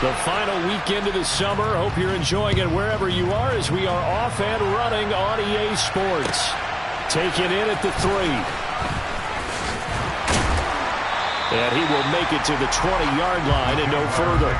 The final weekend of the summer. Hope you're enjoying it wherever you are as we are off and running on EA Sports. Take it in at the 3. And he will make it to the 20-yard line and no further.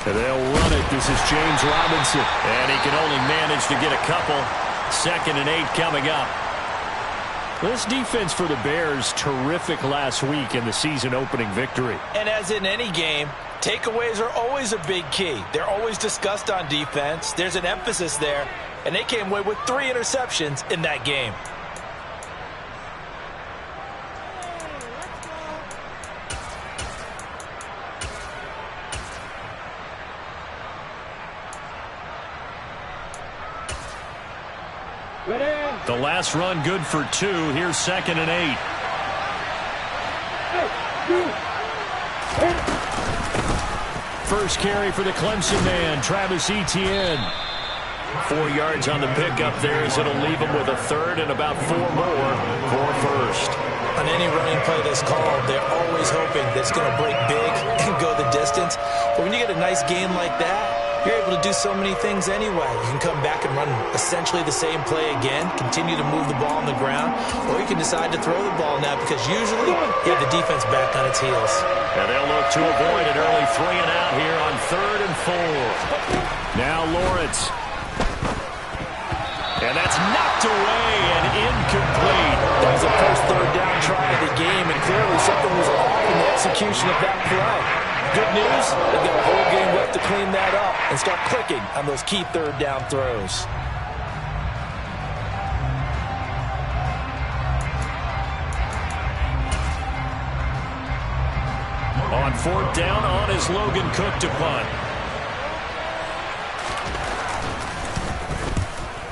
They'll run it. This is James Robinson. And he can only manage to get a couple. 2nd and 8 coming up. This defense for the Bears, terrific last week in the season opening victory. And as in any game, takeaways are always a big key. They're always discussed on defense. There's an emphasis there. And they came away with 3 interceptions in that game. The last run good for 2. Here's 2nd and 8. First carry for the Clemson man, Travis Etienne. 4 yards on the pickup there as it'll leave him with a 3rd and about 4 more for first. On any running play that's called, they're always hoping that it's going to break big and go the distance. But when you get a nice gain like that, you're able to do so many things anyway. You can come back and run essentially the same play again, continue to move the ball on the ground, or you can decide to throw the ball now because usually you have the defense back on its heels. And they'll look to avoid an early 3 and out here on 3rd and 4. Now Lawrence. And that's knocked away and incomplete. That was the first 3rd down try of the game, and clearly something was off in the execution of that play. Good news, they've got a whole game left to clean that up and start clicking on those key 3rd down throws. On 4th down, on is Logan Cook to punt.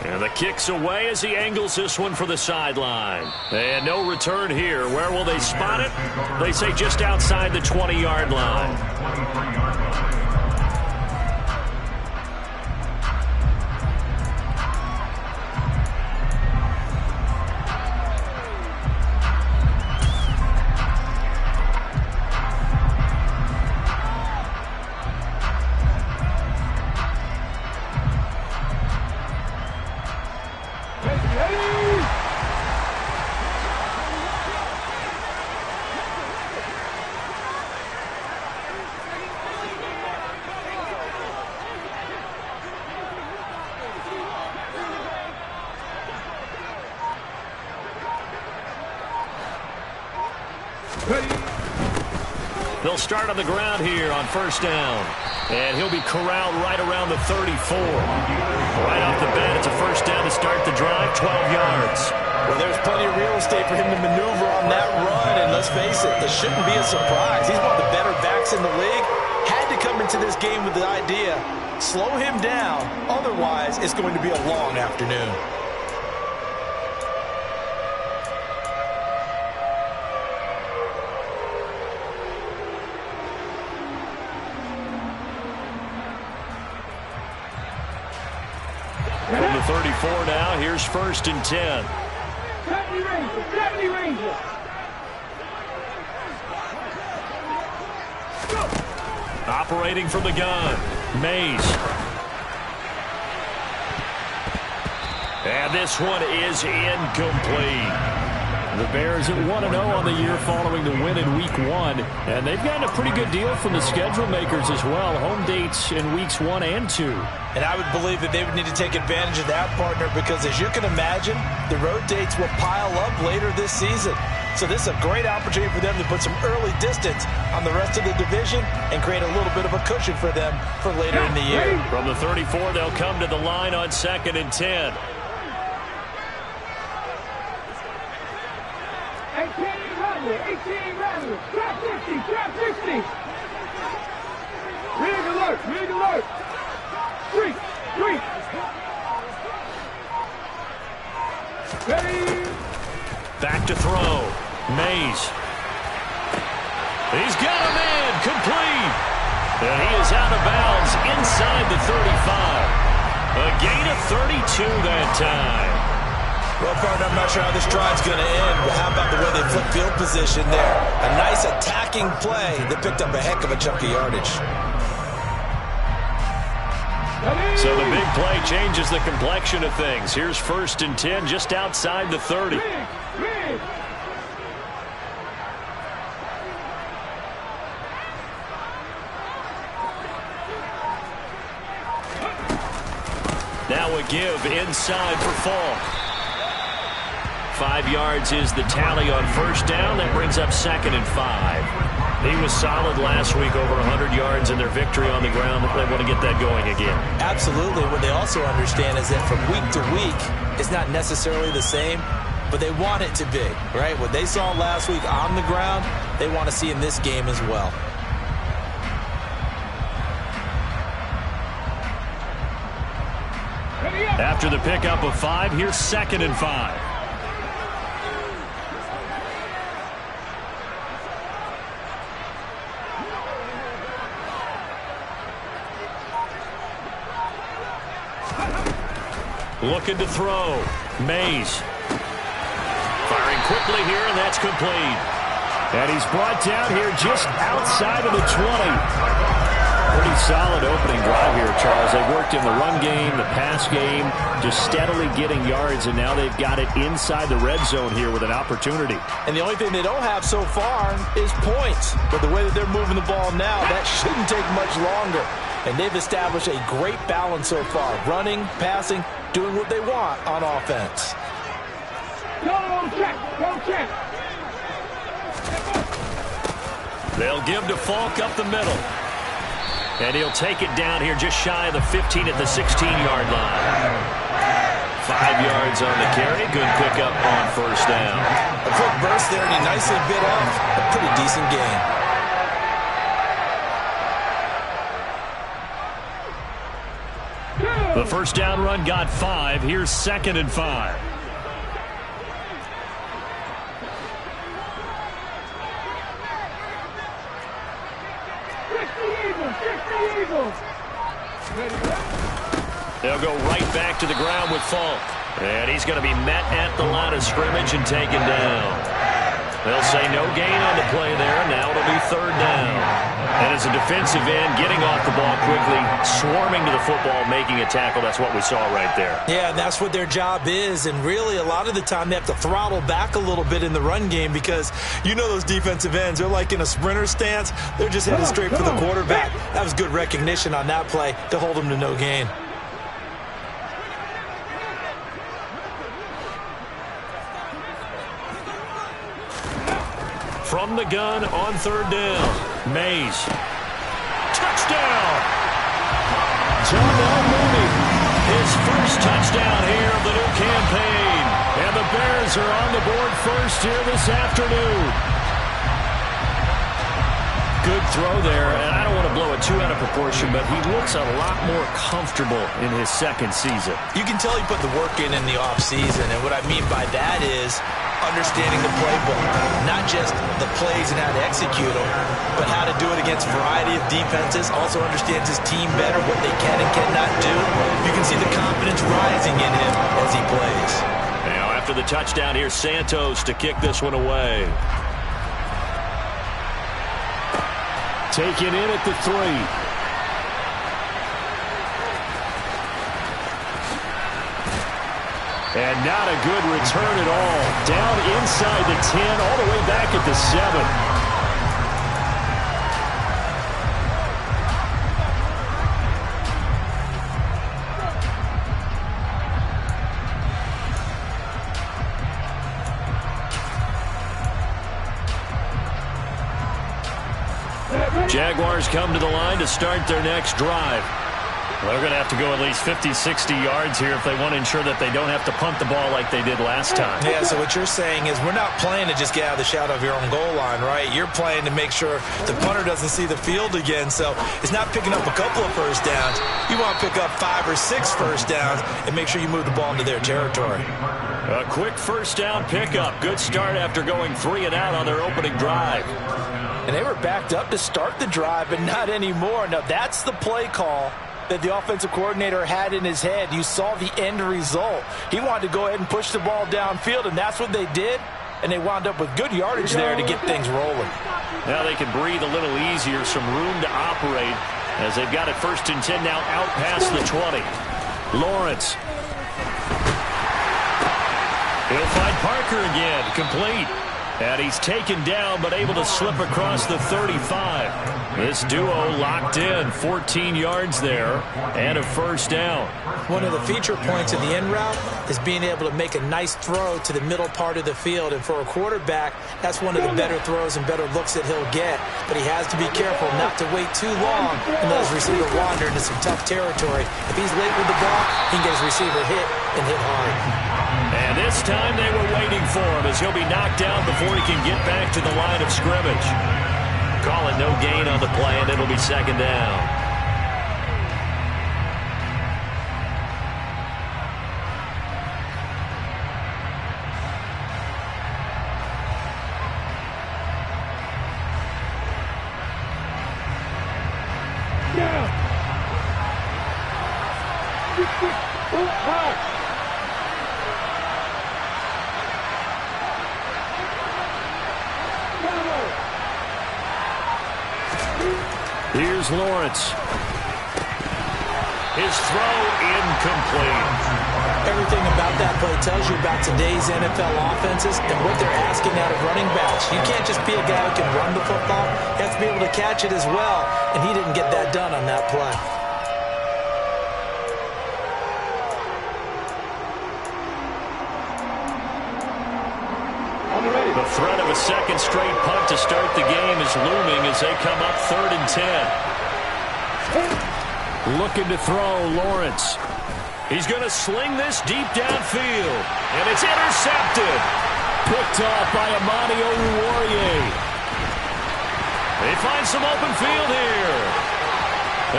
And the kick's away as he angles this one for the sideline. And no return here. Where will they spot it? They say just outside the 20-yard line. They'll start on the ground here on 1st down. And he'll be corralled right around the 34. Right off the bat, it's a 1st down to start the drive, 12 yards. Well, there's plenty of real estate for him to maneuver on that run. And let's face it, this shouldn't be a surprise. He's one of the better backs in the league. Had to come into this game with the idea, slow him down. Otherwise, it's going to be a long afternoon. From the 34 now, here's 1st and 10. 70 Rangers. Operating from the gun, Mays. And this one is incomplete. The Bears at 1-0 on the year following the win in Week 1. And they've gotten a pretty good deal from the schedule makers as well. Home dates in Weeks 1 and 2. And I would believe that they would need to take advantage of that, partner, because as you can imagine, the road dates will pile up later this season. So this is a great opportunity for them to put some early distance on the rest of the division and create a little bit of a cushion for them for later in the year. From the 34, they'll come to the line on 2nd and 10. 18 Rattler, trap 60. Rig alert, 3. Back to throw. Mays. He's got a man. Complete. And he is out of bounds inside the 35. A gain of 32 that time. Well, partner, I'm not sure how this drive's going to end, but how about the way they flip field position there? A nice attacking play that picked up a heck of a chunk of yardage. So the big play changes the complexion of things. Here's 1st and 10 just outside the 30. Now a give inside for Falk. 5 yards is the tally on 1st down. That brings up 2nd and 5. He was solid last week, over 100 yards in their victory on the ground. They want to get that going again. Absolutely. What they also understand is that from week to week, it's not necessarily the same, but they want it to be, right? What they saw last week on the ground, they want to see in this game as well. After the pickup of 5, here's 2nd and 5. Looking to throw. Mays. Firing quickly here, and that's complete. And he's brought down here just outside of the 20. Pretty solid opening drive here, Charles. They worked in the run game, the pass game, just steadily getting yards, and now they've got it inside the red zone here with an opportunity. And the only thing they don't have so far is points. But the way that they're moving the ball now, that shouldn't take much longer. And they've established a great balance so far. Running, passing, doing what they want on offense. Go check! Go check! They'll give to Falk up the middle. And he'll take it down here just shy of the 15 at the 16-yard line. 5 yards on the carry. Good pickup on 1st down. A quick burst there, and he nicely bit off a pretty decent gain. The 1st down run got 5. Here's 2nd and 5. They'll go right back to the ground with Falk. And he's going to be met at the line of scrimmage and taken down. They'll say no gain on the play there. Now it'll be 3rd down. And as a defensive end, getting off the ball quickly, swarming to the football, making a tackle. That's what we saw right there. Yeah, and that's what their job is. And really, a lot of the time, they have to throttle back a little bit in the run game because you know those defensive ends, they're like in a sprinter stance. They're just headed straight for the quarterback. That was good recognition on that play to hold them to no gain. From the gun on 3rd down, Mays. Touchdown! Darnell Mooney, his first touchdown here of the new campaign. And the Bears are on the board first here this afternoon. Good throw there, and I don't want to blow it too out of proportion, but he looks a lot more comfortable in his 2nd season. You can tell he put the work in the offseason, and what I mean by that is understanding the playbook, not just the plays and how to execute them, but how to do it against a variety of defenses. Also understands his team better, what they can and cannot do. You can see the confidence rising in him as he plays. Now after the touchdown, here's Santos to kick this one away. Taken in at the 3. And not a good return at all. Down inside the 10, all the way back at the 7. Jaguars come to the line to start their next drive. They're going to have to go at least 50, 60 yards here if they want to ensure that they don't have to punt the ball like they did last time. Yeah, so what you're saying is we're not playing to just get out of the shadow of your own goal line, right? You're playing to make sure the punter doesn't see the field again. So it's not picking up a couple of first downs. You want to pick up 5 or 6 first downs and make sure you move the ball into their territory. A quick first down pickup. Good start after going 3 and out on their opening drive. And they were backed up to start the drive, but not anymore. Now, that's the play call that the offensive coordinator had in his head. You saw the end result. He wanted to go ahead and push the ball downfield, and that's what they did. And they wound up with good yardage there to get things rolling. Now they can breathe a little easier, some room to operate as they've got it 1st and 10 now out past the 20. Lawrence. He'll find Parker again, complete. And he's taken down, but able to slip across the 35. This duo locked in, 14 yards there, and a first down. One of the feature points of the end route is being able to make a nice throw to the middle part of the field. And for a quarterback, that's one of the better throws and better looks that he'll get. But he has to be careful not to wait too long and let his receiver wander into some tough territory. If he's late with the ball, he can get his receiver hit and hit hard. And this time they were waiting for him as he'll be knocked down before he can get back to the line of scrimmage. Calling no gain on the play, and it'll be 2nd down. Here's Lawrence. His throw incomplete. Everything about that play tells you about today's NFL offenses and what they're asking out of running backs. You can't just be a guy who can run the football. You have to be able to catch it as well, and he didn't get that done on that play. The threat of a second straight punt to start the game is looming as they come up 3rd and 10. Looking to throw, Lawrence. He's going to sling this deep downfield, and it's intercepted. Picked off by Amani Oruwariye. They find some open field here.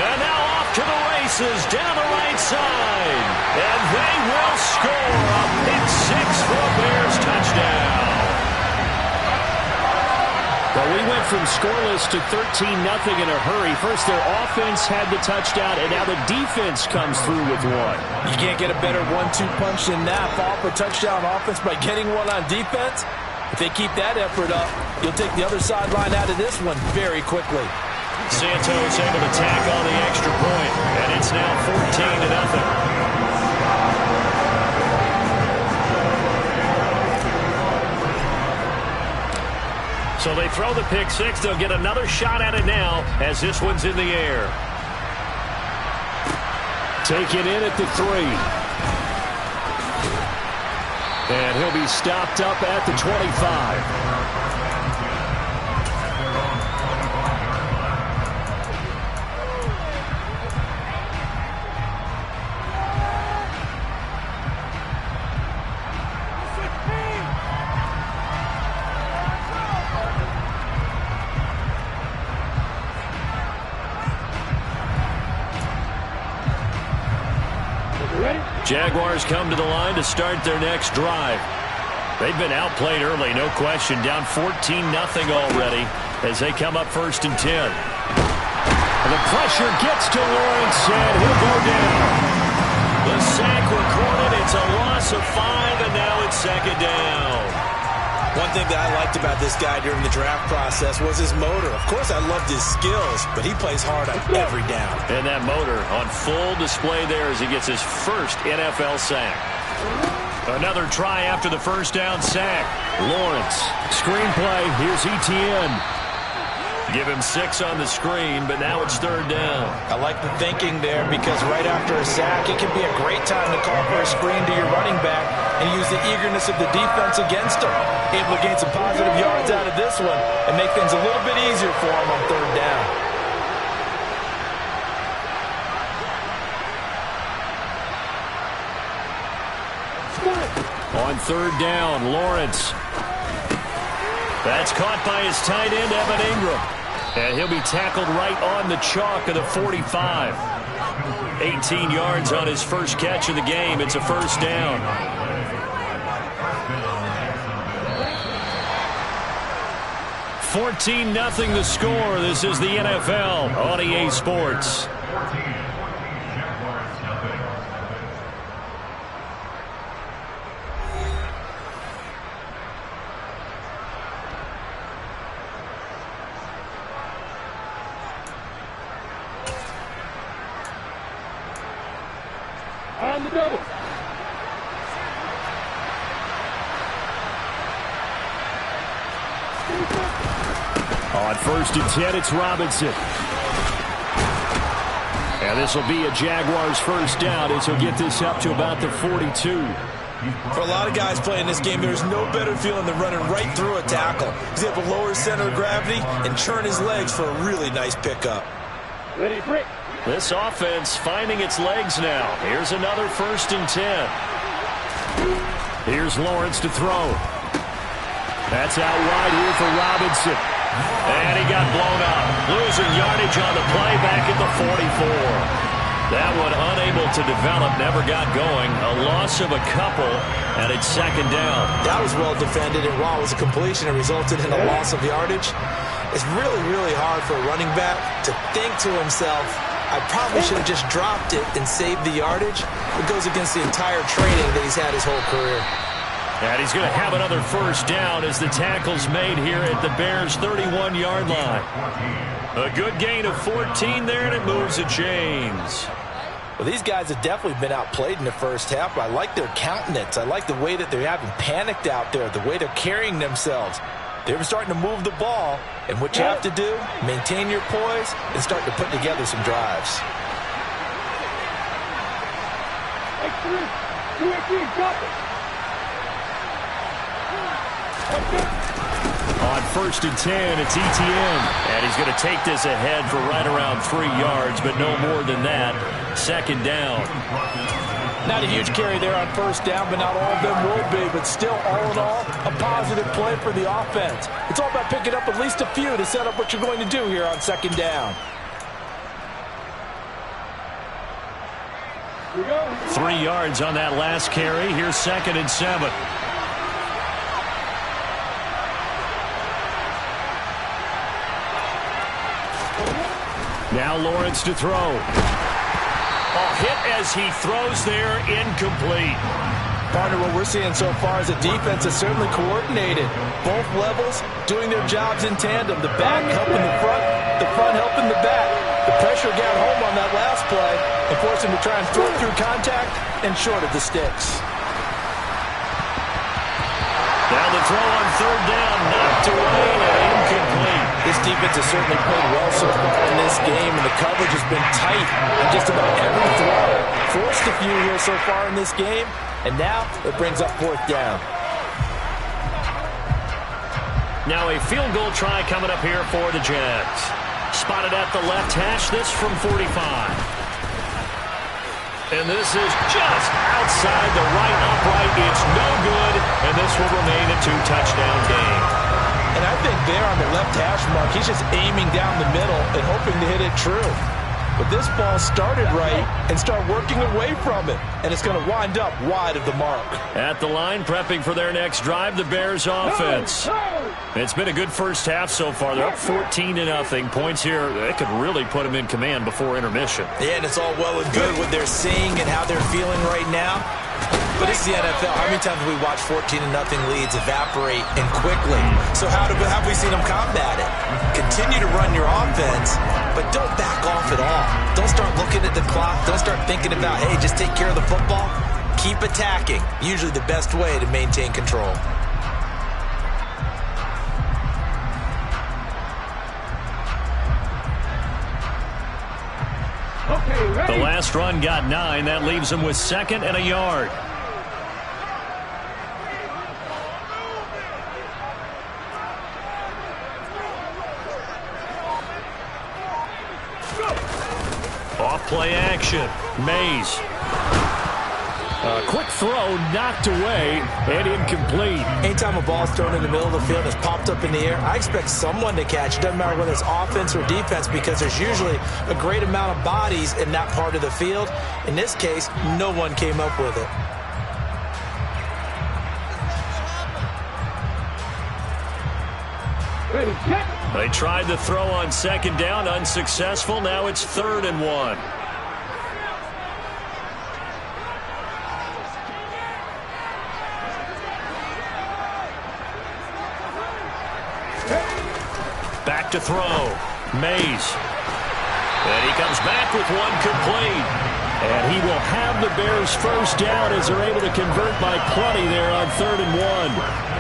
And now off to the races down the right side. And they will score a pick 6 for a Bears touchdown. Well, we went from scoreless to 13-0 in a hurry. First, their offense had the touchdown, and now the defense comes through with one. You can't get a better 1-2 punch than that. Follow up a touchdown offense by getting one on defense. If they keep that effort up, you'll take the other sideline out of this one very quickly. Santos able to tack on the extra point, and it's now 14-0. So they throw the pick 6. They'll get another shot at it now as this one's in the air. Taken in at the 3. And he'll be stopped up at the 25. Jaguars come to the line to start their next drive. They've been outplayed early, no question. Down 14-0 already as they come up 1st and 10. And the pressure gets to Lawrence, and he'll go down. The sack recorded. It's a loss of 5, and now it's 2nd down. One thing that I liked about this guy during the draft process was his motor. Of course, I loved his skills, but he plays hard on every down. And that motor on full display there as he gets his first NFL sack. Another try after the first down sack. Lawrence, screen play. Here's Etienne. Give him 6 on the screen, but now it's 3rd down. I like the thinking there because right after a sack, it can be a great time to call for a screen to your running back and use the eagerness of the defense against him. Able to gain some positive yards out of this one and make things a little bit easier for him on 3rd down. third down. Lawrence. That's caught by his tight end, Evan Ingram. And he'll be tackled right on the chalk of the 45. 18 yards on his first catch of the game. It's a first down. 14-0 the score. This is the NFL on EA Sports. On the double. On 1st and 10, it's Robinson. And this will be a Jaguars first down as he'll get this up to about the 42. For a lot of guys playing this game, there's no better feeling than running right through a tackle. He's able to lower his center of gravity and churn his legs for a really nice pickup. Ready, break. This offense finding its legs now. Here's another 1st and 10. Here's Lawrence to throw. That's out wide here for Robinson. And he got blown up. Losing yardage on the play back at the 44. That one unable to develop, never got going. A loss of a couple, and it's second down. That was well defended, and while it was a completion, it resulted in a loss of yardage. It's really, really hard for a running back to think to himself, I probably should have just dropped it and saved the yardage. It goes against the entire training that he's had his whole career. And he's going to have another first down as the tackle's made here at the Bears' 31-yard line. A good gain of 14 there, and it moves the chains. Well, these guys have definitely been outplayed in the first half, but I like their countenance. I like the way that they're having panicked out there, the way they're carrying themselves. They're starting to move the ball, and what you have to do, maintain your poise and start to put together some drives. X3, 218, got it. On 1st and 10, it's ETN. And he's going to take this ahead for right around 3 yards, but no more than that. Second down. Not a huge carry there on first down, but not all of them will be. But still, all in all, a positive play for the offense. It's all about picking up at least a few to set up what you're going to do here on second down. Here we go. 3 yards on that last carry. Here's 2nd and 7. Now Lawrence to throw. Hit as he throws there, incomplete. Partner, what we're seeing so far is the defense is certainly coordinated. Both levels doing their jobs in tandem. The back helping the front helping the back. The pressure got home on that last play and forced him to try and throw through contact and short of the sticks. Now the throw on 3rd down, knocked away and incomplete. This defense has certainly played well so far in this game, and the coverage has been tight on just about every throw. Forced a few here so far in this game, and now it brings up 4th down. Now a field goal try coming up here for the Jags. Spotted at the left hash, this from 45. And this is just outside the right upright. It's no good, and this will remain a 2-touchdown game. And I think there on the left hash mark, he's just aiming down the middle and hoping to hit it true. But this ball started right and start working away from it, and it's going to wind up wide of the mark. At the line, prepping for their next drive, the Bears offense. It's been a good first half so far. They're up 14-0. Points here, that could really put them in command before intermission. Yeah, and it's all well and good what they're seeing and how they're feeling right now. But it's the NFL. How many times have we watched 14-0 leads evaporate and quickly? So how have we seen them combat it? Continue to run your offense, but don't back off at all. Don't start looking at the clock. Don't start thinking about, hey, just take care of the football. Keep attacking. Usually the best way to maintain control. Okay, ready. The last run got 9. That leaves them with 2nd and a yard. Off play action. Mays. Quick throw, knocked away, and incomplete. Anytime a ball's thrown in the middle of the field and it's popped up in the air, I expect someone to catch. It doesn't matter whether it's offense or defense, because there's usually a great amount of bodies in that part of the field. In this case, no one came up with it. Ready, set. They tried the throw on second down, unsuccessful. Now it's 3rd and 1. Back to throw. Mays. And he comes back with one complete. And he will have the Bears first down as they're able to convert by plenty there on 3rd and 1.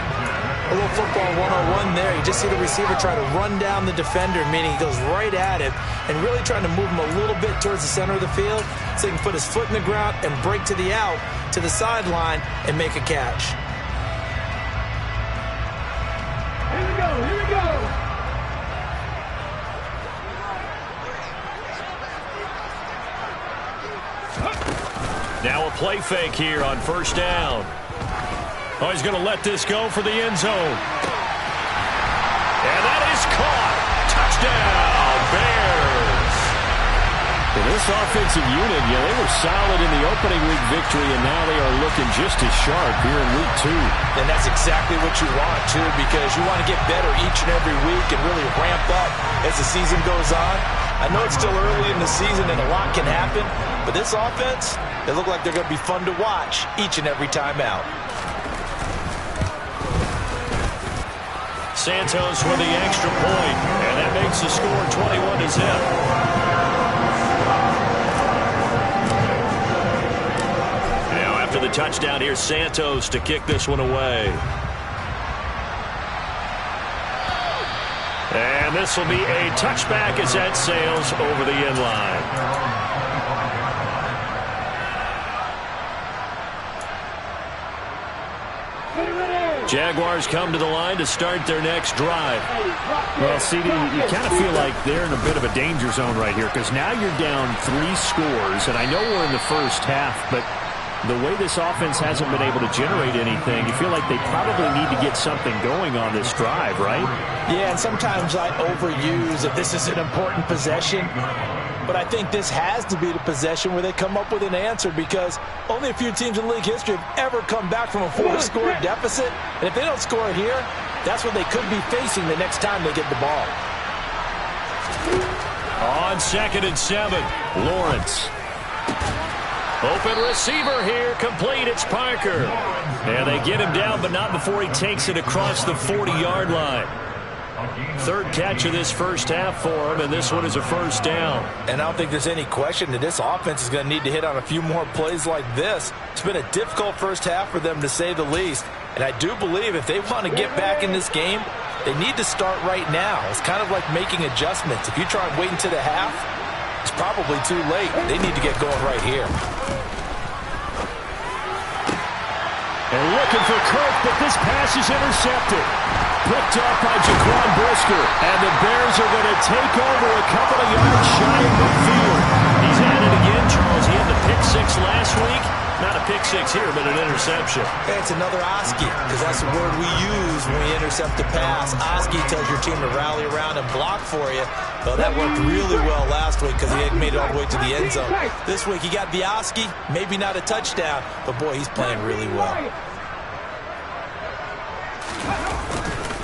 A little football 101 there. You just see the receiver try to run down the defender, meaning he goes right at him and really trying to move him a little bit towards the center of the field so he can put his foot in the ground and break to the out, to the sideline, and make a catch. Here we go, here we go. Now a play fake here on first down. Oh, he's going to let this go for the end zone. And that is caught. Touchdown, Bears. Well, this offensive unit, they were solid in the opening week victory, and now they are looking just as sharp here in week 2. And that's exactly what you want, too, because you want to get better each and every week and really ramp up as the season goes on. I know it's still early in the season and a lot can happen, but this offense, they look like they're going to be fun to watch each and every time out. Santos with the extra point, and that makes the score 21-0. Now after the touchdown, here's Santos to kick this one away. And this will be a touchback as that sails over the end line. Jaguars come to the line to start their next drive. Well, CD, you kind of feel like they're in a bit of a danger zone right here because now you're down 3 scores, and I know we're in the first half, but the way this offense hasn't been able to generate anything, you feel like they probably need to get something going on this drive, right? Yeah, and sometimes I overuse that this is an important possession. But I think this has to be the possession where they come up with an answer because only a few teams in league history have ever come back from a 4-score deficit. And if they don't score here, that's what they could be facing the next time they get the ball. On 2nd and 7, Lawrence. Open receiver here, complete, it's Parker. And they get him down, but not before he takes it across the 40-yard line. 3rd catch of this first half for him, and this one is a first down. And I don't think there's any question that this offense is going to need to hit on a few more plays like this. It's been a difficult first half for them, to say the least. And I do believe if they want to get back in this game, they need to start right now. It's kind of like making adjustments. If you try and wait until the half, it's probably too late. They need to get going right here. And looking for Kirk, but this pass is intercepted. Picked up by Jaquan Brisker. And the Bears are going to take over a couple of yards shy of midfield. He's at it again, Charles. He had the pick 6 last week. Not a pick 6 here, but an interception. Hey, it's another Oski, because that's the word we use when we intercept a pass. Oski tells your team to rally around and block for you. Well, that worked really well last week because he had made it all the way to the end zone. This week he got the Oski, maybe not a touchdown, but boy, he's playing really well.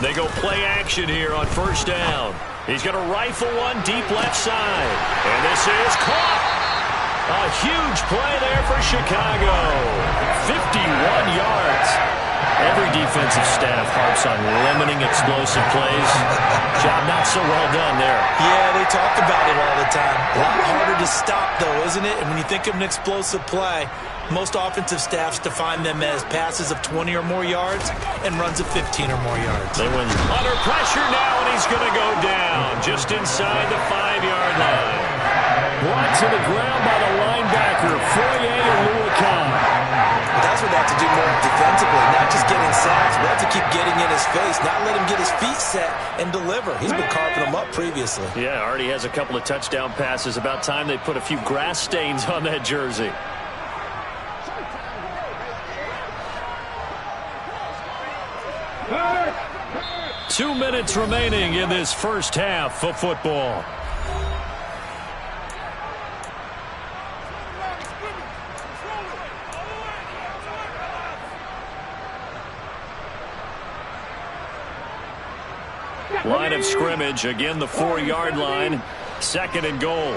They go play action here on first down. He's going to rifle one deep left side. And this is caught. A huge play there for Chicago. 51 yards. Every defensive staff harps on limiting explosive plays. Job not so well done there. Yeah, they talk about it all the time. A lot harder to stop, though, isn't it? And when you think of an explosive play, most offensive staffs define them as passes of 20 or more yards and runs of 15 or more yards. They win under pressure now, and he's going to go down just inside the 5-yard line. Brought to the ground by the linebacker, Foye and Luakon. That's what they have to do more defensively, not just getting sacks, but have to keep getting in his face, not let him get his feet set and deliver. He's been carving them up previously. Yeah, already has a couple of touchdown passes. About time they put a few grass stains on that jersey. 2 minutes remaining in this first half of football. Line of scrimmage, again the 4-yard line, 2nd and goal.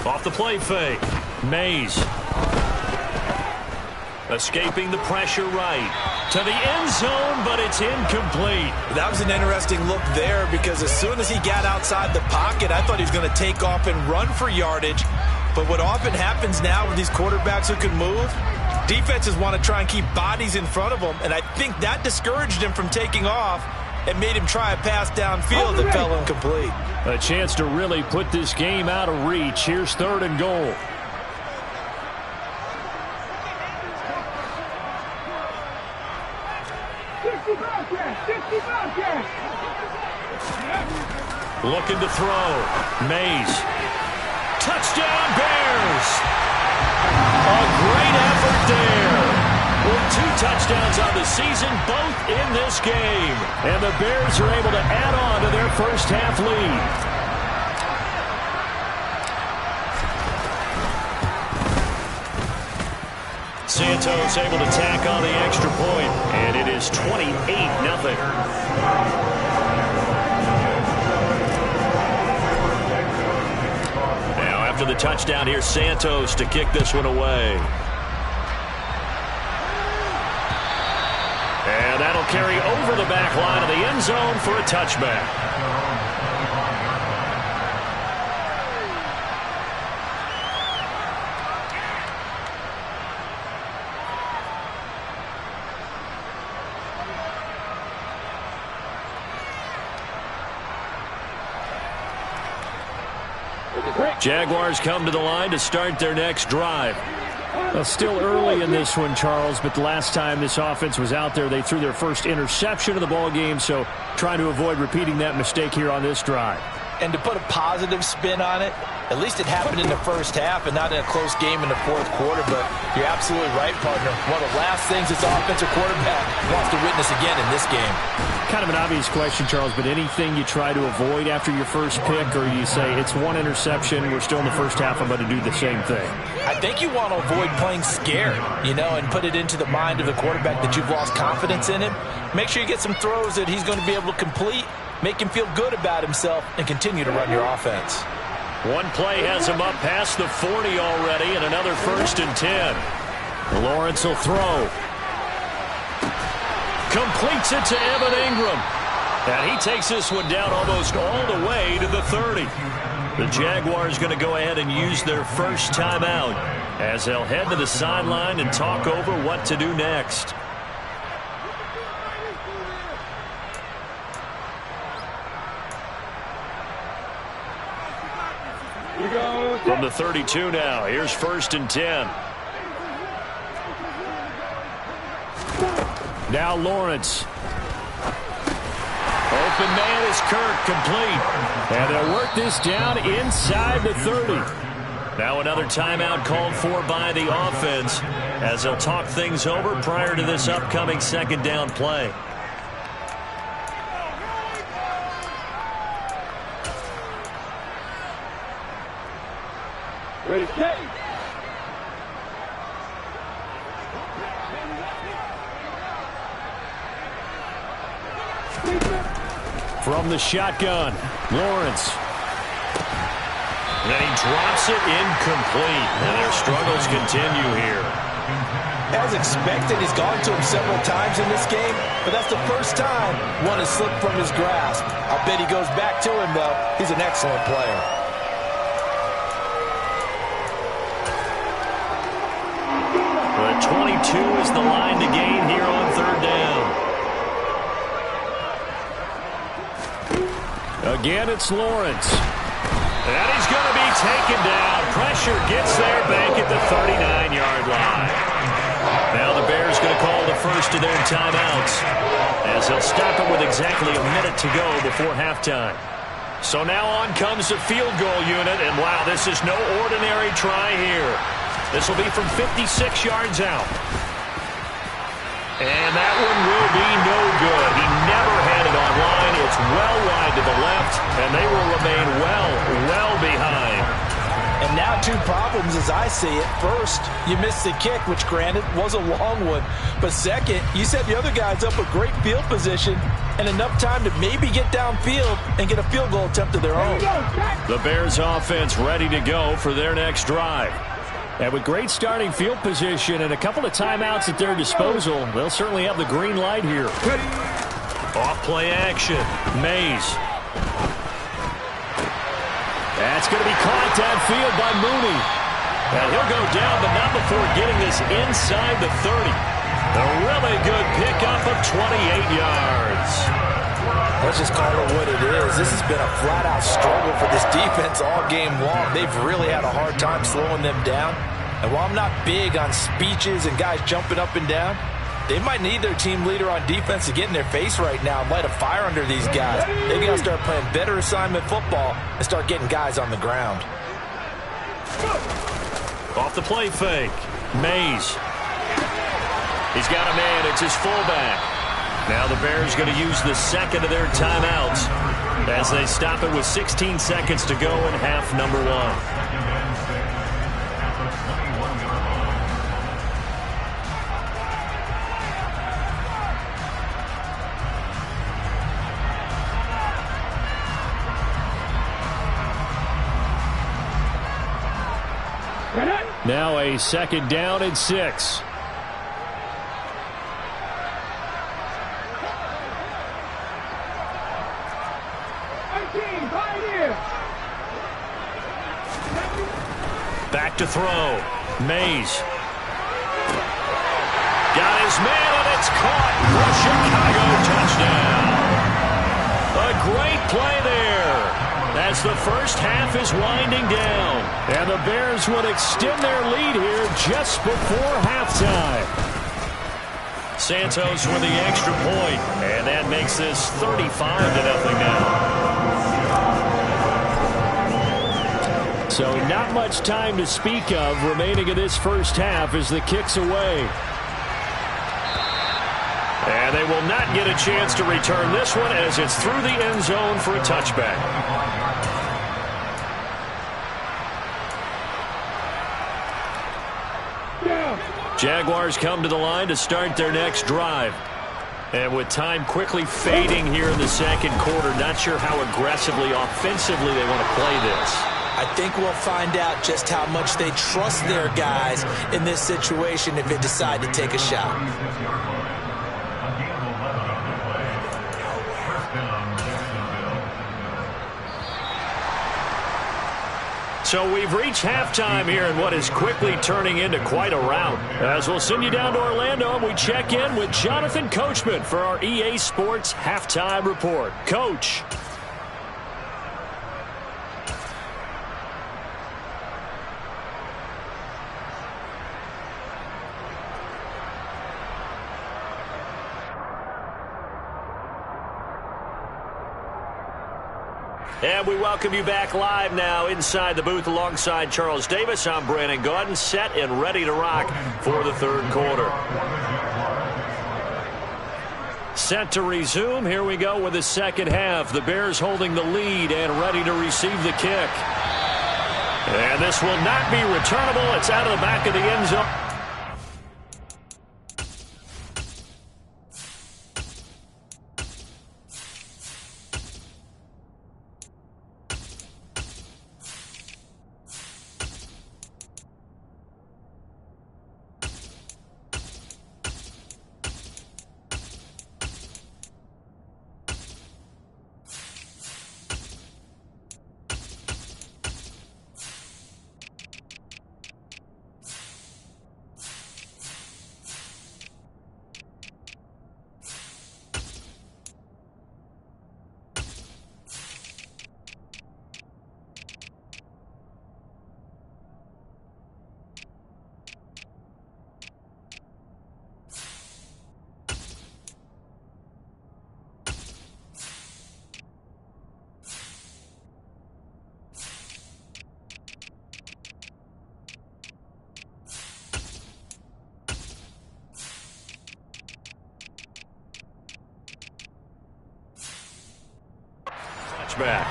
Off the play fake, Mays. Escaping the pressure right to the end zone, but it's incomplete. That was an interesting look there because as soon as he got outside the pocket, I thought he was going to take off and run for yardage. But what often happens now with these quarterbacks who can move, defenses want to try and keep bodies in front of them, and I think that discouraged him from taking off and made him try a pass downfield that fell incomplete. A chance to really put this game out of reach. Here's 3rd and goal. Looking to throw. Mays. Touchdown, Bears! A great effort there. With 2 touchdowns on the season, both in this game. And the Bears are able to add on to their first half lead. Santos able to tack on the extra point, and it is 28-0. After the touchdown, here's Santos to kick this one away. And that'll carry over the back line of the end zone for a touchback. Jaguars come to the line to start their next drive. Well, still early in this one, Charles, but the last time this offense was out there, they threw their first interception of the ball game, so trying to avoid repeating that mistake here on this drive. And to put a positive spin on it, at least it happened in the first half and not in a close game in the 4th quarter, but you're absolutely right, partner. One of the last things this offensive quarterback wants to witness again in this game. Kind of an obvious question, Charles, but anything you try to avoid after your first pick, or you say it's 1 interception, we're still in the first half, I'm going to do the same thing? I think you want to avoid playing scared, and put it into the mind of the quarterback that you've lost confidence in him. Make sure you get some throws that he's going to be able to complete, make him feel good about himself, and continue to run your offense. One play has him up past the 40 already, and another 1st and 10. Lawrence will throw. Completes it to Evan Ingram. And he takes this one down almost all the way to the 30. The Jaguars going to go ahead and use their first timeout as they'll head to the sideline and talk over what to do next. From the 32 now, here's 1st and 10. Now Lawrence. Open man is Kirk, complete. And they'll work this down inside the 30. Now another timeout called for by the offense as they'll talk things over prior to this upcoming 2nd down play. Ready, set. From the shotgun, Lawrence. And he drops it incomplete. And their struggles continue here. As expected, he's gone to him several times in this game, but that's the first time one has slipped from his grasp. I'll bet he goes back to him, though. He's an excellent player. But 22 is the line to gain here on 3rd down. Again, it's Lawrence. And he's going to be taken down. Pressure gets there back at the 39-yard line. Now the Bears going to call the first of their timeouts as they'll stop it with exactly a minute to go before halftime. So now on comes the field goal unit, and wow, this is no ordinary try here. This will be from 56 yards out. And that one will be no good. He never had it on line. It's well wide to the left, and they will remain well behind. And now two problems as I see it. First, you missed the kick, which granted was a long one. But second, you set the other guys up with great field position and enough time to maybe get downfield and get a field goal attempt of their own. The Bears offense ready to go for their next drive. And with great starting field position and a couple of timeouts at their disposal, they'll certainly have the green light here. Off play action. Mays. That's going to be caught downfield by Mooney. And he'll go down, but not before getting this inside the 30. A really good pickup of 28 yards. Let's just call it what it is. This has been a flat-out struggle for this defense all game long. They've really had a hard time slowing them down. And while I'm not big on speeches and guys jumping up and down, they might need their team leader on defense to get in their face right now and light a fire under these guys. They've got to start playing better assignment football and start getting guys on the ground. Off the play fake. Mays. He's got a man. It's his fullback. Now the Bears going to use the second of their timeouts as they stop it with 16 seconds to go in half number one. Now a second down and 6. Back to throw. Mays. Got his man, and it's caught for Chicago touchdown. A great play there. As the first half is winding down. And the Bears would extend their lead here just before halftime. Santos with the extra point. And that makes this 35-0 now. So not much time to speak of remaining in this first half as the kick's away. And they will not get a chance to return this one as it's through the end zone for a touchback. Jaguars come to the line to start their next drive. And with time quickly fading here in the second quarter, not sure how aggressively, offensively they want to play this. I think we'll find out just how much they trust their guys in this situation if they decide to take a shot. So we've reached halftime here in what is quickly turning into quite a rout. As we'll send you down to Orlando and we check in with Jonathan Coachman for our EA Sports Halftime Report. Coach. And we welcome you back live now inside the booth alongside Charles Davis. I'm Brandon Gaudin, set and ready to rock for the third quarter. Set to resume. Here we go with the second half. The Bears holding the lead and ready to receive the kick. And this will not be returnable. It's out of the back of the end zone. back.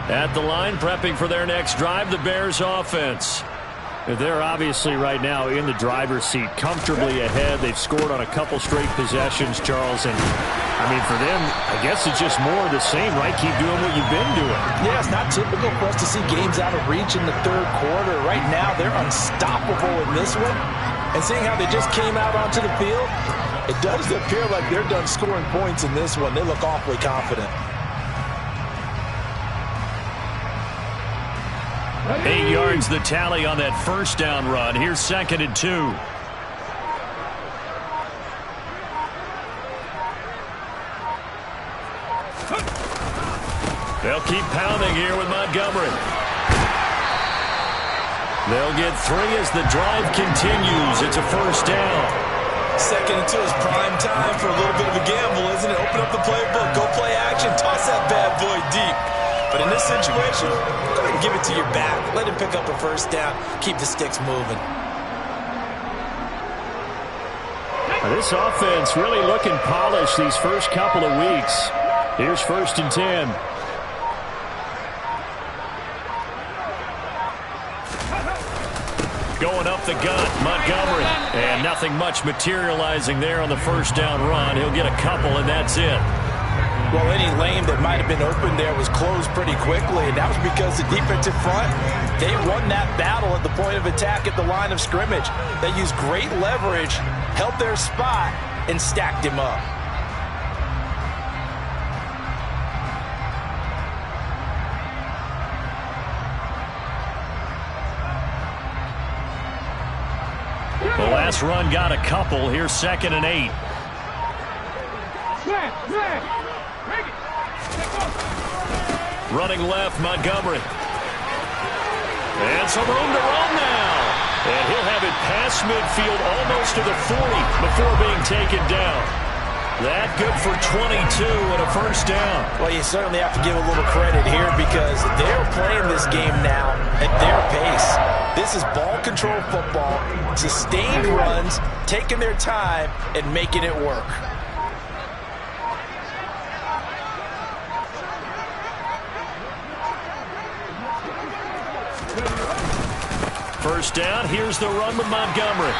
At the line, prepping for their next drive, the Bears offense. They're obviously right now in the driver's seat, comfortably ahead. They've scored on a couple straight possessions, Charles. And, I mean, for them, I guess it's just more of the same, right? Keep doing what you've been doing. Yeah, it's not typical for us to see games out of reach in the third quarter. Right now, they're unstoppable in this one. And seeing how they just came out onto the field, it does appear like they're done scoring points in this one. They look awfully confident. 8 yards the tally on that first down run. Here's 2nd and 2. They'll keep pounding here with Montgomery. They'll get 3 as the drive continues. It's a first down. 2nd and 2 is prime time for a little bit of a gamble, isn't it? Open up the playbook, go play action, toss that bad boy deep. But in this situation, go ahead and give it to your back. Let him pick up a first down. Keep the sticks moving. This offense really looking polished these first couple of weeks. Here's 1st and 10. Going up the gut, Montgomery. And nothing much materializing there on the first down run. He'll get a couple, and that's it. Well, any lane that might have been open there was closed pretty quickly, and that was because the defensive front, they won that battle at the point of attack at the line of scrimmage. They used great leverage, held their spot, and stacked him up. The last run got a couple. Here's 2nd and 8. Running left, Montgomery. And some room to run now. And he'll have it past midfield almost to the 40 before being taken down. That good for 22 and a first down. Well, you certainly have to give a little credit here because they're playing this game now at their pace. This is ball control football, sustained runs, taking their time and making it work. First down, here's the run with Montgomery.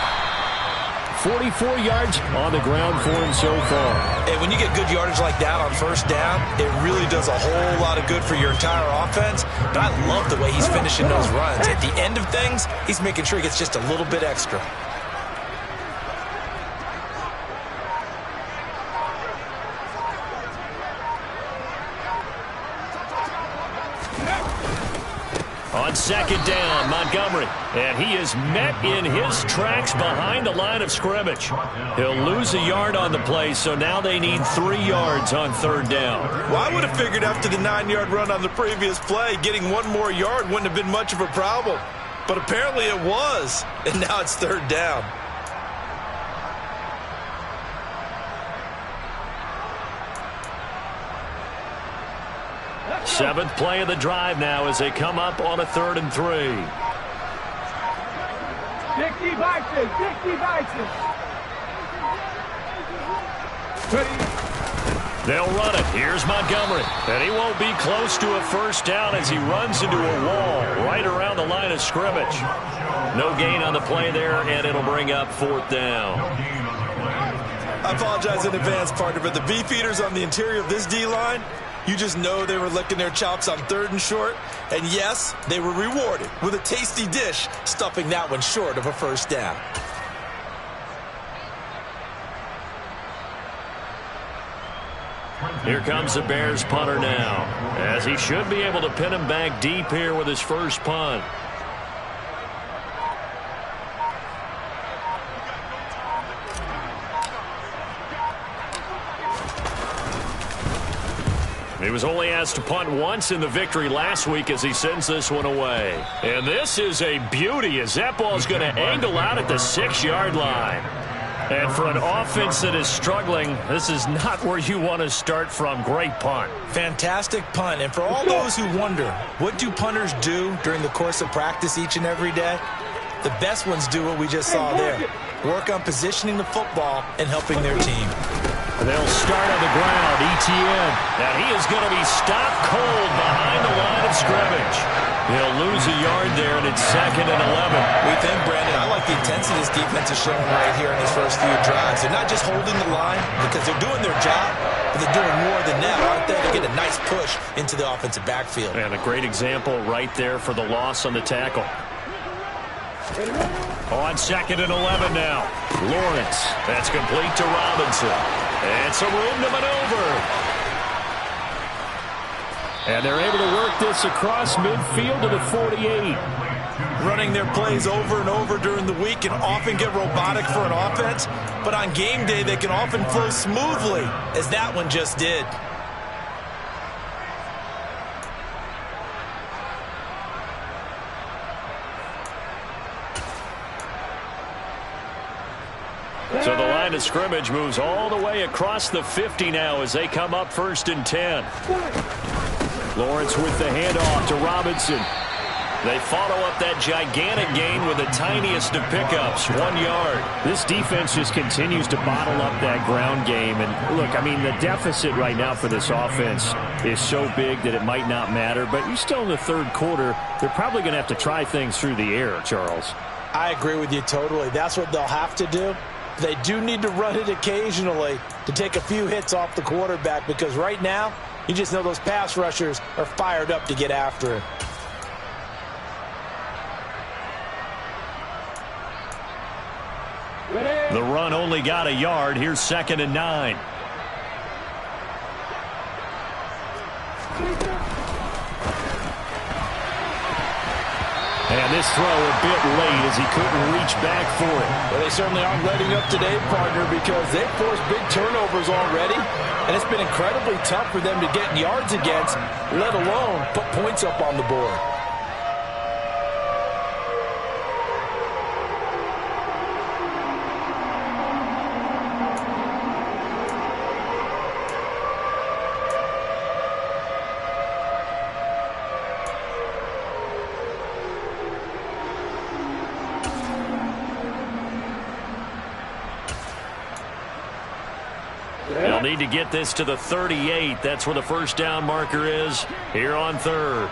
44 yards on the ground for him so far. And when you get good yardage like that on first down, it really does a whole lot of good for your entire offense. But I love the way he's finishing those runs. At the end of things, he's making sure he gets just a little bit extra. On 2nd down, Montgomery. And he is met in his tracks behind the line of scrimmage. He'll lose a yard on the play, so now they need 3 yards on 3rd down. Well, I would have figured after the 9-yard run on the previous play, getting 1 more yard wouldn't have been much of a problem. But apparently it was, and now it's 3rd down. Seventh play of the drive now as they come up on a 3rd and 3. 60 boxes, 60 boxes. They'll run it. Here's Montgomery. And he won't be close to a first down as he runs into a wall right around the line of scrimmage. No gain on the play there, and it'll bring up 4th down. I apologize in advance, partner, but the beefeaters on the interior of this D-line, you just know they were licking their chops on 3rd and short. And yes, they were rewarded with a tasty dish, stuffing that one short of a first down. Here comes the Bears punter now, as he should be able to pin him back deep here with his first punt. He was only asked to punt once in the victory last week as he sends this one away. And this is a beauty as that ball's going to angle out at the 6-yard line. And for an offense that is struggling, this is not where you want to start from. Great punt. Fantastic punt. And for all those who wonder, what do punters do during the course of practice each and every day? The best ones do what we just saw there. Work on positioning the football and helping their team. They'll start on the ground. Etienne. And he is going to be stopped cold behind the line of scrimmage. He'll lose a yard there, and it's 2nd and 11. We think, Brandon, I like the intensity this defense is showing right here in these first few drives. They're not just holding the line because they're doing their job, but they're doing more than that, aren't they? They get a nice push into the offensive backfield. And a great example right there for the loss on the tackle. On 2nd and 11 now. Lawrence. That's complete to Robinson. And some room to maneuver. And they're able to work this across midfield to the 48. Running their plays over and over during the week can often get robotic for an offense, but on game day they can often flow smoothly, as that one just did. So the line of scrimmage moves all the way across the 50 now as they come up 1st and 10. Lawrence with the handoff to Robinson. They follow up that gigantic gain with the tiniest of pickups, 1 yard. This defense just continues to bottle up that ground game. And look, I mean, the deficit right now for this offense is so big that it might not matter. But you're still in the 3rd quarter. They're probably going to have to try things through the air, Charles. I agree with you totally. That's what they'll have to do. They do need to run it occasionally to take a few hits off the quarterback, because right now, you just know those pass rushers are fired up to get after it. The run only got a yard. Here's 2nd and 9. And this throw a bit late as he couldn't reach back for it. Well, they certainly aren't letting up today, partner, because they've forced big turnovers already, and it's been incredibly tough for them to get yards against, let alone put points up on the board. They'll need to get this to the 38. That's where the 1st down marker is here on 3rd.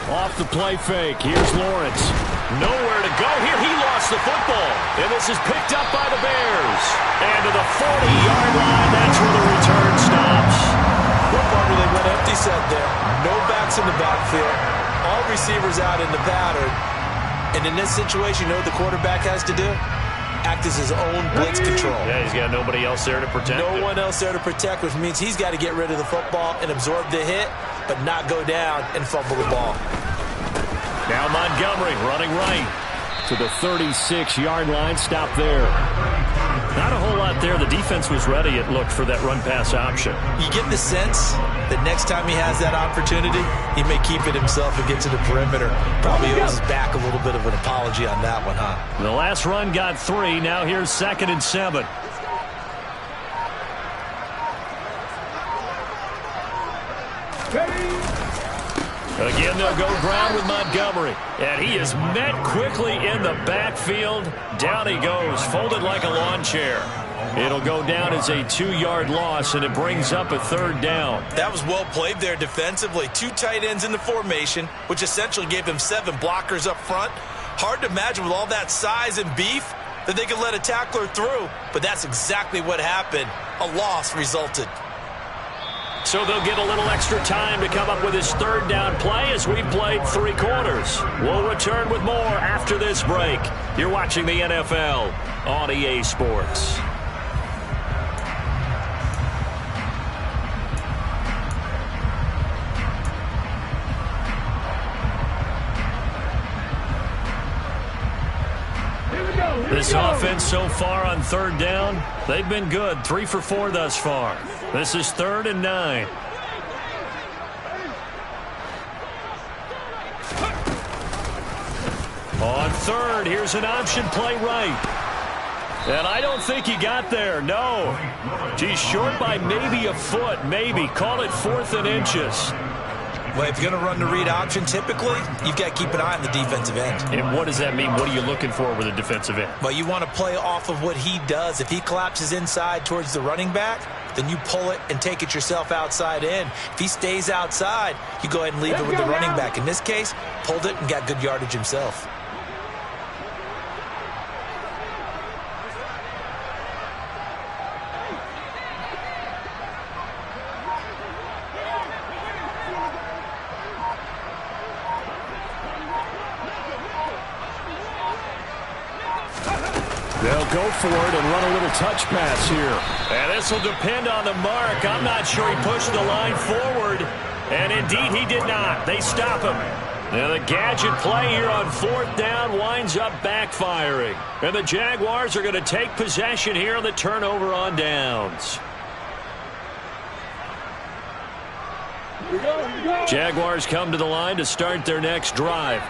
Off the play fake. Here's Lawrence. Nowhere to go here. He lost the football. And this is picked up by the Bears. And to the 40-yard line, that's where the return stops. What part they went empty set there? No backs in the backfield. All receivers out in the pattern. And in this situation, you know what the quarterback has to do? Act as his own blitz control. Yeah, he's got nobody else there to protect him. No one else there to protect, which means he's got to get rid of the football and absorb the hit, but not go down and fumble the ball. Now Montgomery running right to the 36-yard line. Stop there. Not a whole lot there. The defense was ready, it looked, for that run-pass option. You get the sense that next time he has that opportunity, he may keep it himself and get to the perimeter. Probably owes his back a little bit of an apology on that one, huh? The last run got 3. Now here's 2nd and 7. Again, they'll go ground with Montgomery. And he is met quickly in the backfield. Down he goes, folded like a lawn chair. It'll go down as a 2-yard loss, and it brings up a 3rd down. That was well played there defensively. 2 tight ends in the formation, which essentially gave them 7 blockers up front. Hard to imagine with all that size and beef that they could let a tackler through, but that's exactly what happened. A loss resulted. So they'll get a little extra time to come up with his 3rd down play as we've played 3 quarters. We'll return with more after this break. You're watching the NFL on EA Sports. This offense so far on 3rd down, they've been good. 3 for 4 thus far. This is 3rd and 9. On third, here's an option play right. And I don't think he got there, no. He's short by maybe a foot, maybe. Call it 4th and inches. Well, if you're going to run the read option, typically, you've got to keep an eye on the defensive end. And what does that mean? What are you looking for with a defensive end? Well, you want to play off of what he does. If he collapses inside towards the running back, then you pull it and take it yourself outside in. If he stays outside, you go ahead and leave it with the running back. In this case, pulled it and got good yardage himself. They'll go for it and run a little touch pass here. And this will depend on the mark. I'm not sure he pushed the line forward. And indeed, he did not. They stop him. Now the gadget play here on 4th down winds up backfiring. And the Jaguars are going to take possession here on the turnover on downs. Jaguars come to the line to start their next drive.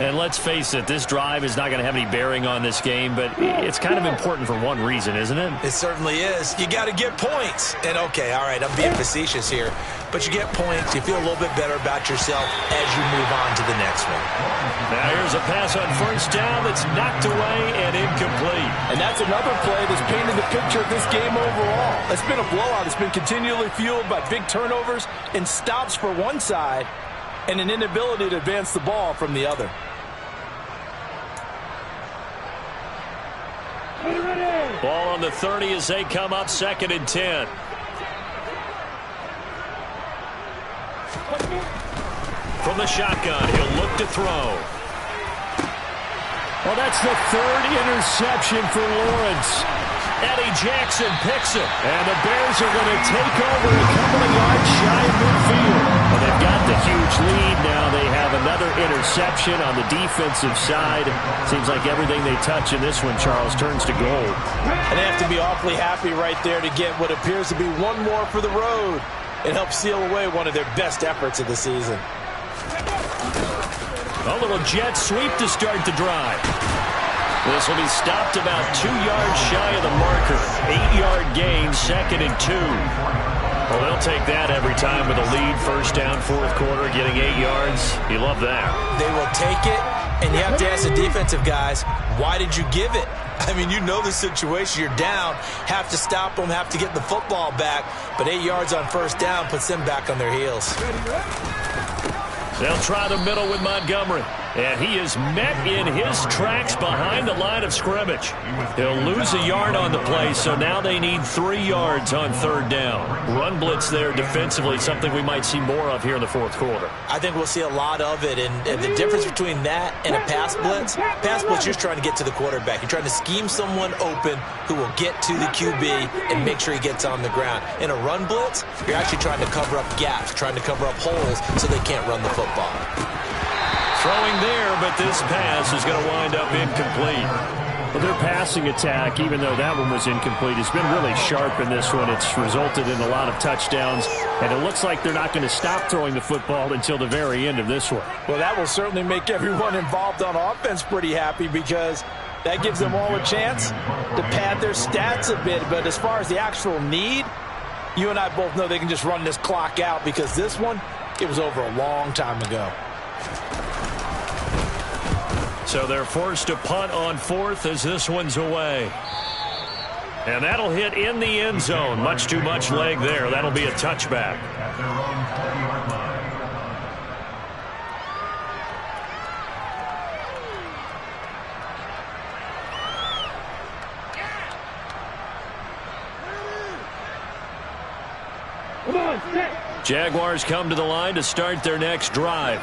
And let's face it, this drive is not going to have any bearing on this game, but it's kind of important for one reason, isn't it? It certainly is. You got to get points. And, okay, all right, I'm being facetious here, but you get points. You feel a little bit better about yourself as you move on to the next one. Now here's a pass on 1st down that's knocked away and incomplete. And that's another play that's painted the picture of this game overall. It's been a blowout. It's been continually fueled by big turnovers and stops for one side and an inability to advance the ball from the other. Ball on the 30 as they come up 2nd and 10. From the shotgun, he'll look to throw. Well, that's the 3rd interception for Lawrence. Eddie Jackson picks it. And the Bears are going to take over a couple of yards shy of midfield. Well, they've got the huge lead now. They have another interception on the defensive side. Seems like everything they touch in this one, Charles, turns to gold. And they have to be awfully happy right there to get what appears to be one more for the road. It helps seal away one of their best efforts of the season. A little jet sweep to start the drive. This will be stopped about 2 yards shy of the marker. 8-yard gain, 2nd and 2. Well, they'll take that every time with a lead. 1st down, 4th quarter, getting 8 yards. You love that. They will take it, and you have to ask the defensive guys, why did you give it? I mean, you know the situation. You're down, have to stop them, have to get the football back. But 8 yards on 1st down puts them back on their heels. They'll try the middle with Montgomery. And he is met in his tracks behind the line of scrimmage. He'll lose a yard on the play, so now they need 3 yards on 3rd down. Run blitz there defensively, something we might see more of here in the 4th quarter. I think we'll see a lot of it, and the difference between that and a pass blitz, you're just trying to get to the quarterback. You're trying to scheme someone open who will get to the QB and make sure he gets on the ground. In a run blitz, you're actually trying to cover up gaps, trying to cover up holes so they can't run the football. Throwing there, but this pass is going to wind up incomplete. Well, their passing attack, even though that one was incomplete, has been really sharp in this one. It's resulted in a lot of touchdowns, and it looks like they're not going to stop throwing the football until the very end of this one. Well, that will certainly make everyone involved on offense pretty happy because that gives them all a chance to pad their stats a bit. But as far as the actual need, you and I both know they can just run this clock out because this one, it was over a long time ago. So they're forced to punt on 4th as this one's away. And that'll hit in the end zone. Much too much leg there. That'll be a touchback. Jaguars come to the line to start their next drive.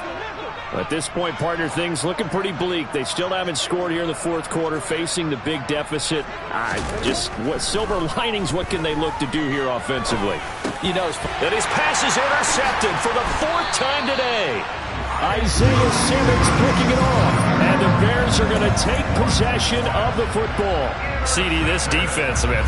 At this point, partner, things looking pretty bleak. They still haven't scored here in the 4th quarter, facing the big deficit. What silver linings, what can they look to do here offensively? You know, that his pass is intercepted for the 4th time today. Isaiah Simmons picking it off. And the Bears are going to take possession of the football. CD, this defense, man,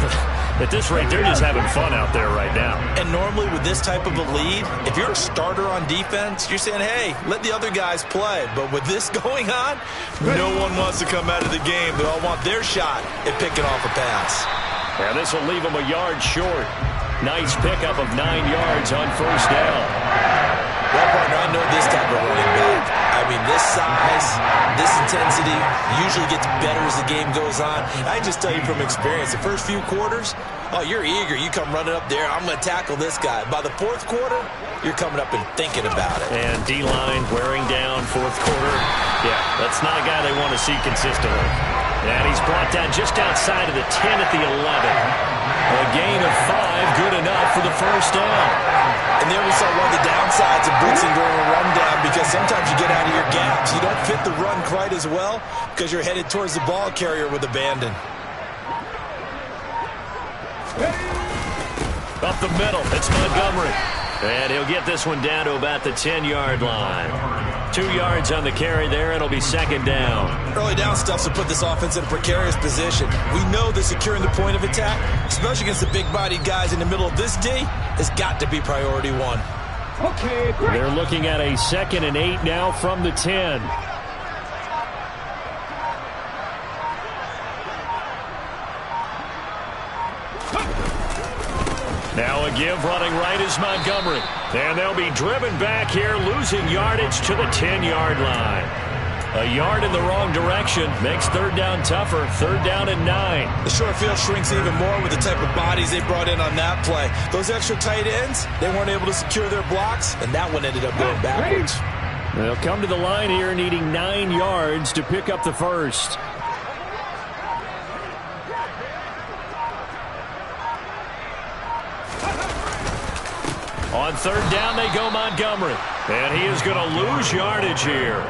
At this rate, they're just having fun out there right now. And normally with this type of a lead, if you're a starter on defense, you're saying, hey, let the other guys play. But with this going on, no one wants to come out of the game. They all want their shot at picking off a pass. Yeah, this will leave them a yard short. Nice pickup of 9 yards on first down. Well, partner, I know this type of running back. I mean, this size, this intensity usually gets better as the game goes on. I just tell you from experience, the first few quarters, oh, you're eager. You come running up there, I'm going to tackle this guy. By the fourth quarter, you're coming up and thinking about it. And D-line wearing down fourth quarter. Yeah, that's not a guy they want to see consistently. And he's brought down just outside of the 10 at the 11. A gain of 5, good enough for the first down. And there we saw one of the downsides of blitzing during a rundown, because sometimes you get out of your gaps. You don't fit the run quite as well because you're headed towards the ball carrier with abandon. Up the middle, it's Montgomery. And he'll get this one down to about the 10-yard line. 2 yards on the carry there, and it'll be second down. Early down stuff to put this offense in a precarious position. We know that securing the point of attack, especially against the big-bodied guys in the middle of this D, has got to be priority one. Okay, great. They're looking at a 2nd and 8 now from the 10. Now a give running right is Montgomery. And they'll be driven back here, losing yardage to the 10-yard line. A yard in the wrong direction makes third down tougher. Third down and 9. The short field shrinks even more with the type of bodies they brought in on that play. Those extra tight ends, they weren't able to secure their blocks, and that one ended up going backwards. They'll come to the line here needing 9 yards to pick up the first. On third down, they go Montgomery. And he is going to lose yardage here.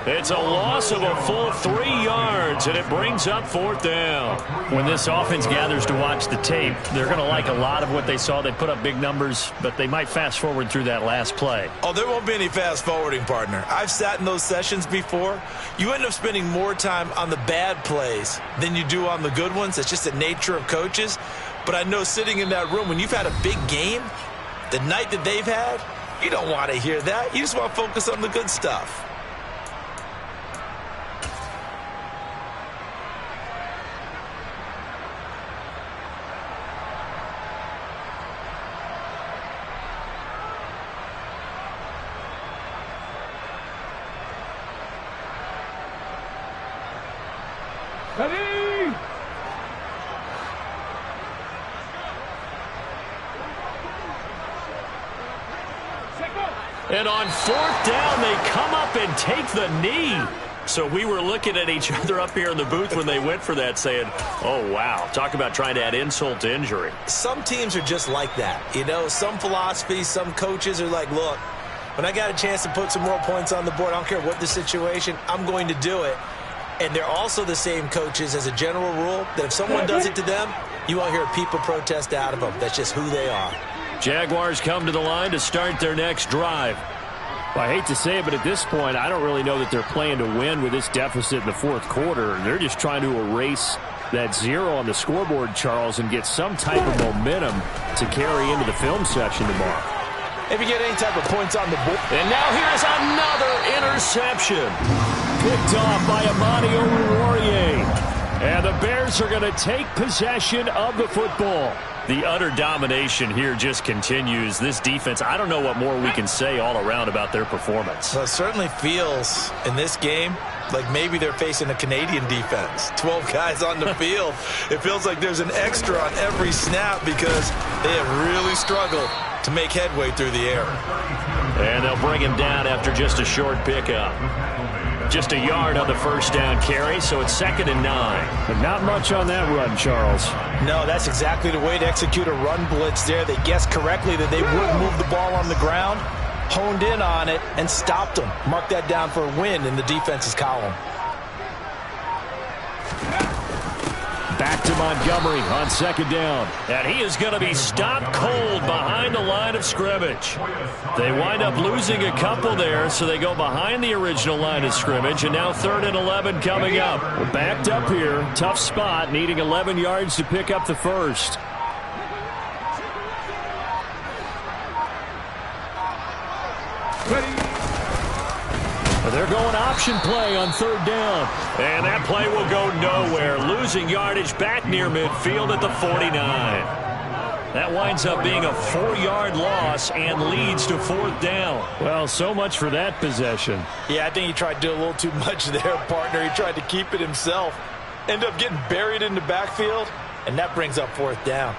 It's a loss of a full 3 yards, and it brings up fourth down. When this offense gathers to watch the tape, they're going to like a lot of what they saw. They put up big numbers, but they might fast forward through that last play. Oh, there won't be any fast forwarding, partner. I've sat in those sessions before. You end up spending more time on the bad plays than you do on the good ones. It's just the nature of coaches. But I know sitting in that room, when you've had a big game, the night that they've had, you don't want to hear that. You just want to focus on the good stuff. Ready? And on fourth down, they come up and take the knee. So we were looking at each other up here in the booth when they went for that, saying, oh, wow, talk about trying to add insult to injury. Some teams are just like that. You know, some philosophies, some coaches are like, look, when I got a chance to put some more points on the board, I don't care what the situation, I'm going to do it. And they're also the same coaches as a general rule that if someone does it to them, you won't hear people protest out of them. That's just who they are. Jaguars come to the line to start their next drive. Well, I hate to say it, but at this point, I don't really know that they're playing to win with this deficit in the fourth quarter. They're just trying to erase that 0 on the scoreboard, Charles, and get some type of momentum to carry into the film session tomorrow. If you get any type of points on the board. And now here's another interception. Picked off by Amani Oruwariye. And the Bears are going to take possession of the football. The utter domination here just continues. This defense, I don't know what more we can say all around about their performance. Well, it certainly feels in this game like maybe they're facing a Canadian defense. 12 guys on the field. It feels like there's an extra on every snap because they have really struggled to make headway through the air. And they'll bring him down after just a short pickup. Just a yard on the first down carry, so it's 2nd and 9. But not much on that run, Charles. No, that's exactly the way to execute a run blitz there. They guessed correctly that they would move the ball on the ground, honed in on it, and stopped them. Mark that down for a win in the defense's column. Back to Montgomery on second down. And he is going to be stopped cold behind the line of scrimmage. They wind up losing a couple there, so they go behind the original line of scrimmage, and now 3rd and 11 coming up. We're backed up here. Tough spot, needing 11 yards to pick up the first. They're going option play on 3rd down. And that play will go nowhere. Losing yardage back near midfield at the 49. That winds up being a 4-yard loss and leads to 4th down. Well, so much for that possession. Yeah, I think he tried to do a little too much there, partner. He tried to keep it himself. Ended up getting buried in the backfield, and that brings up 4th down.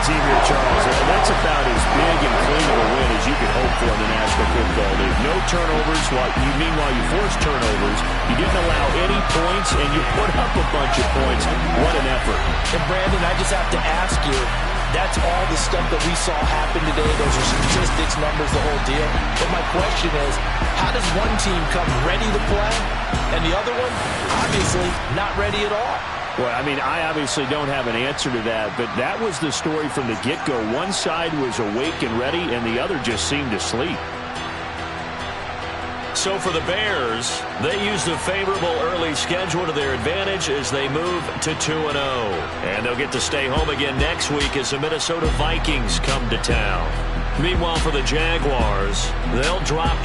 Team here, Charles. That's about as big and clean of a win as you could hope for in the National Football League. No turnovers. Meanwhile, you forced turnovers. You didn't allow any points, and you put up a bunch of points. What an effort. And, Brandon, I just have to ask you, that's all the stuff that we saw happen today. Those are statistics, numbers, the whole deal. But my question is, how does one team come ready to play, and the other one, obviously, not ready at all? Well, I mean, I obviously don't have an answer to that, but that was the story from the get-go. One side was awake and ready, and the other just seemed to sleep. So for the Bears, they use the favorable early schedule to their advantage as they move to 2-0. And they'll get to stay home again next week as the Minnesota Vikings come to town. Meanwhile, for the Jaguars, they'll drop to